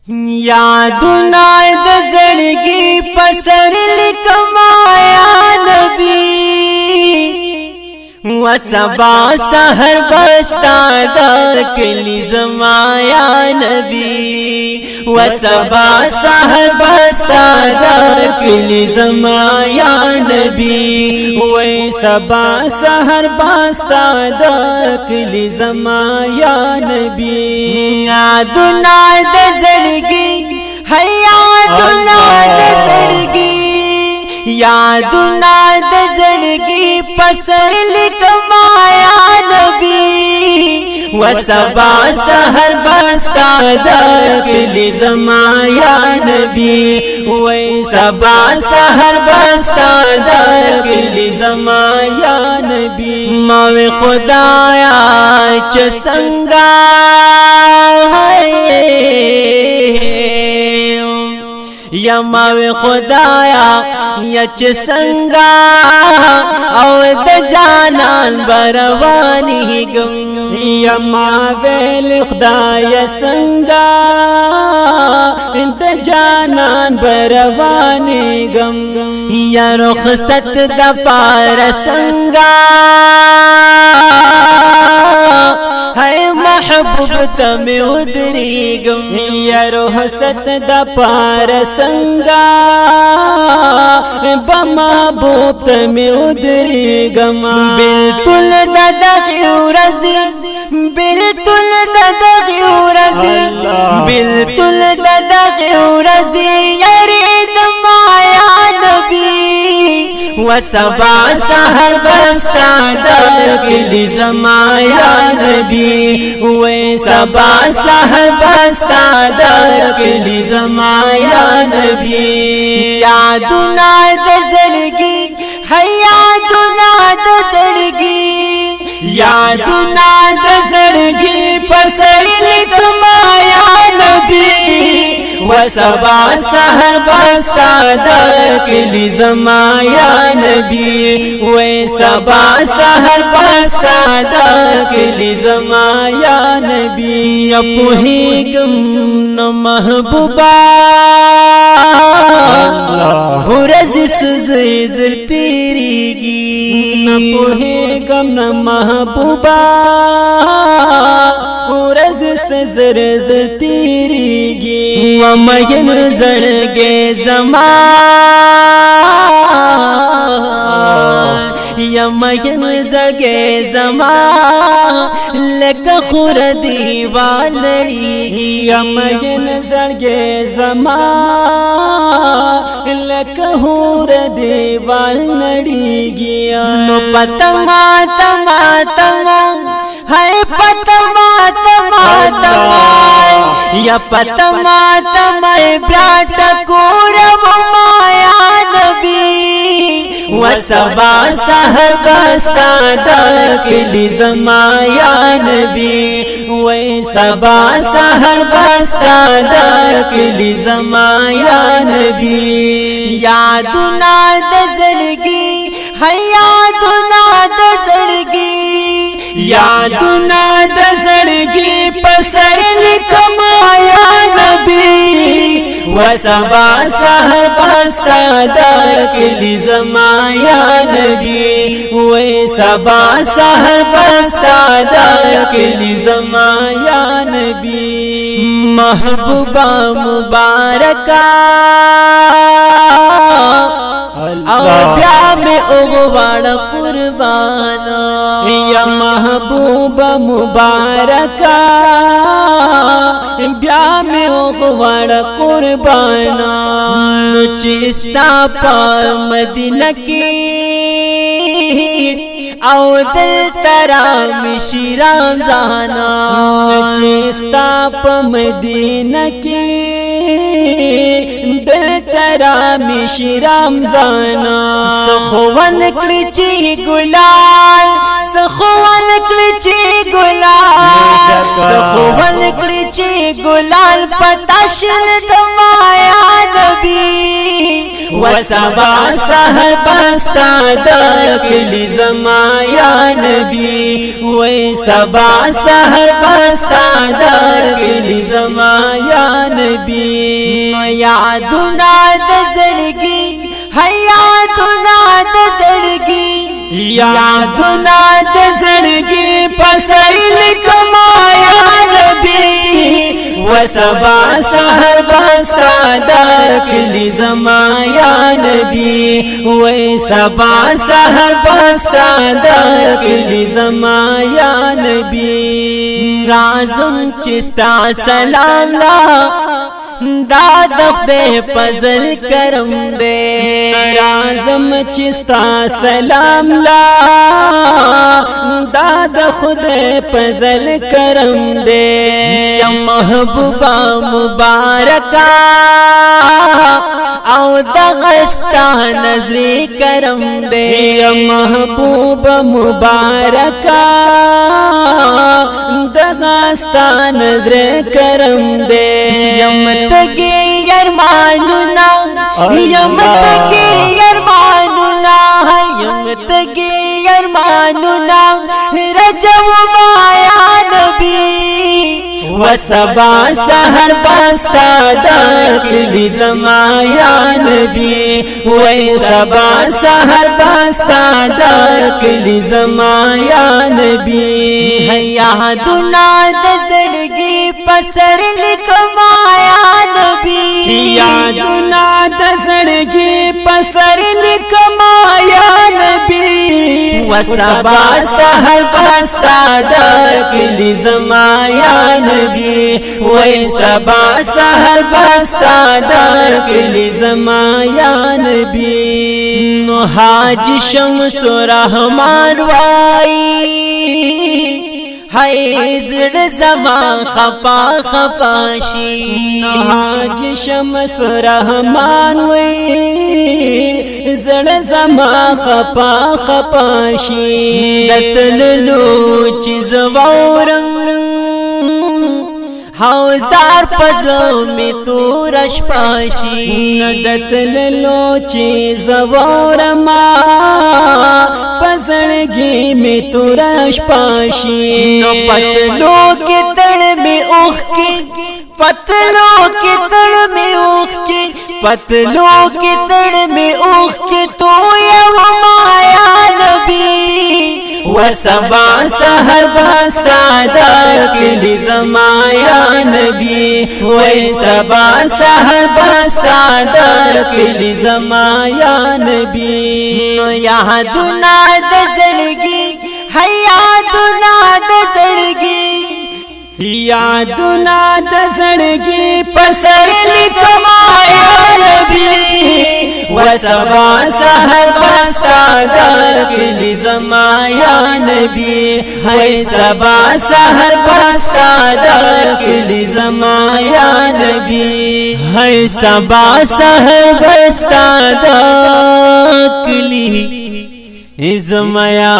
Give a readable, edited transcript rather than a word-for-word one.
यादुना द ज़िंदगी पसर लिकमाया नबी व सबा सहर बस्तादा कली जमाया नबी व सबा सहर बस्तादा कली जमाया नबी व सबा सहर बस्तादा कली जमाया नबी यादुना द ज़िंदगी है यादुना द ज़िंदगी यादुना द ज़िंदगी पसर लिकमाया नबी व सबा सहर बस्तादा कली जमाया नबी व सबा सहर बस्तादा कली जमाया नबी मावे खुदाया च संगा या मावे खुदाया यच संगा और द जानान बरवानी गम या मावे खुदाया संगा द जानान बरवानी गम या रुखसत द पार संगा है महबूब तमे उदरी गम या रुखसत द पार संगा बमहबूब तमे उदरी गम बिल्तुल ददगिरज़ी बिल्तुल ददगिरज़ी बिल्तुल ददगिरज़ी यरीद माया नबी व सबा सहर बस्तादा कली जमाया नबी व सबा सहर बस्तादा कली जमाया नबी यादुना द ज़िंदगी है यादुना द ज़िंदगी यादुना द ज़िंदगी पसर लिकमाया नबी व सबा सहर बस्तादा कली जमाया नबी व सबा सहर बस्तादा कली जमाया नबी अपुही गम न महबूबा हुरज़ सुज़र तेरीगी न पुहे गम न महबूबा हुरज़ सुज़र तेरीगी व मयन ज़ड़गे ज़मा या मयन ज़ड़गे ज़मा लक खुर दीवालड़ी या मयन ज़ड़गे ज़मा लक हुर दीवाल नड़ी गया नो पतमा तमा तमा है पतमा तमा तमा या पतमा तमा ब्याट कोरव माया नबी व सबा सहर बस्तादा कली जमाया नबी व सबा सहर बस्तादा कली जमाया नबी यादुना द ज़िंदगी है यादुना द ज़िंदगी यादुना द ज़िंदगी पसर लिकमाया नबी व सबा सहर बस्तादा कली जमाया नबी व सबा सहर बस्तादा कली जमाया नबी महबूबा मुबारका ब्याह में उगवाड़ कुर्बाना या महबूबा मुबारका ब्याह में उगवाड़ कुर्बाना चिस्ता पा मदीना की औ दिल तरा मिशिराम जाना चिस्ता प मदीना की दिल तरा मिशिराम जाना सखवन क्लिची गुलाल सखवन क्लिची गुलाल सखवन क्लिची गुलाल पताशन दमाया नबी व وسبا سحر پستا دکلی زما یا نبی وی سبا سحر پستا دکلی زما یا نبی یادنا د زړګي یادنا د زړګي یادنا د زړګي پسر لکما یا نبی وسبا سحر پستا دکلی زما یا نبی وی سبا سحر پستا دکلی زما یا نبی رازم چستا سلام لا دا د خدای فضل کرم دے رازم چستا سلام لا دا د خدای فضل کرم دے یا محبوبا مبارکا او دغستا نظر کرم دے یا محبوب مبارکا دغستا نظر کرم دے یمتگی یرمانونا یمتگی یرمانونا یمتگی یرمانونا رجو مایا نبی وسبا سحر پستا دکلی زما یا نبی وی سبا سحر پستا دکلی زما یا نبی یادنا د زړګي پسر لکما یا نبی یادنا د زړګي پسر لکما یا نبی وسبا سحر پستا دکلی زما یا نبی وی سبا سحر پستا دکلی زما یا نبی نو حاج شمس رحمان وائی ہے زړ زما خفا خفاشی حاج شمس رحمان وی زړ زما خفا خفاشی دتللو چیز وورم هاوزار پزلو می تورش پاشی ندتللو چیز وورما پزړګي می تورش پاشي نو پتلو کې تړ می اوخ کې پتلو کې تړ می اوخ کې پتلو کې تړ می اوخ کې تو یو مایا نبی وسبا سحر پستا دکلی زما یا نبی وی سبا سحر پستا دکلی زما یا نبی یادنا د زړګي یادنا د زړګي یادنا د زړګي پسر لکما یا نبی وسبا سحر پستا دکلی زما یا نبی وی سبا سحر پستا دکلی زما یا نبی ہے سبا سحر پستا دکلی زما یا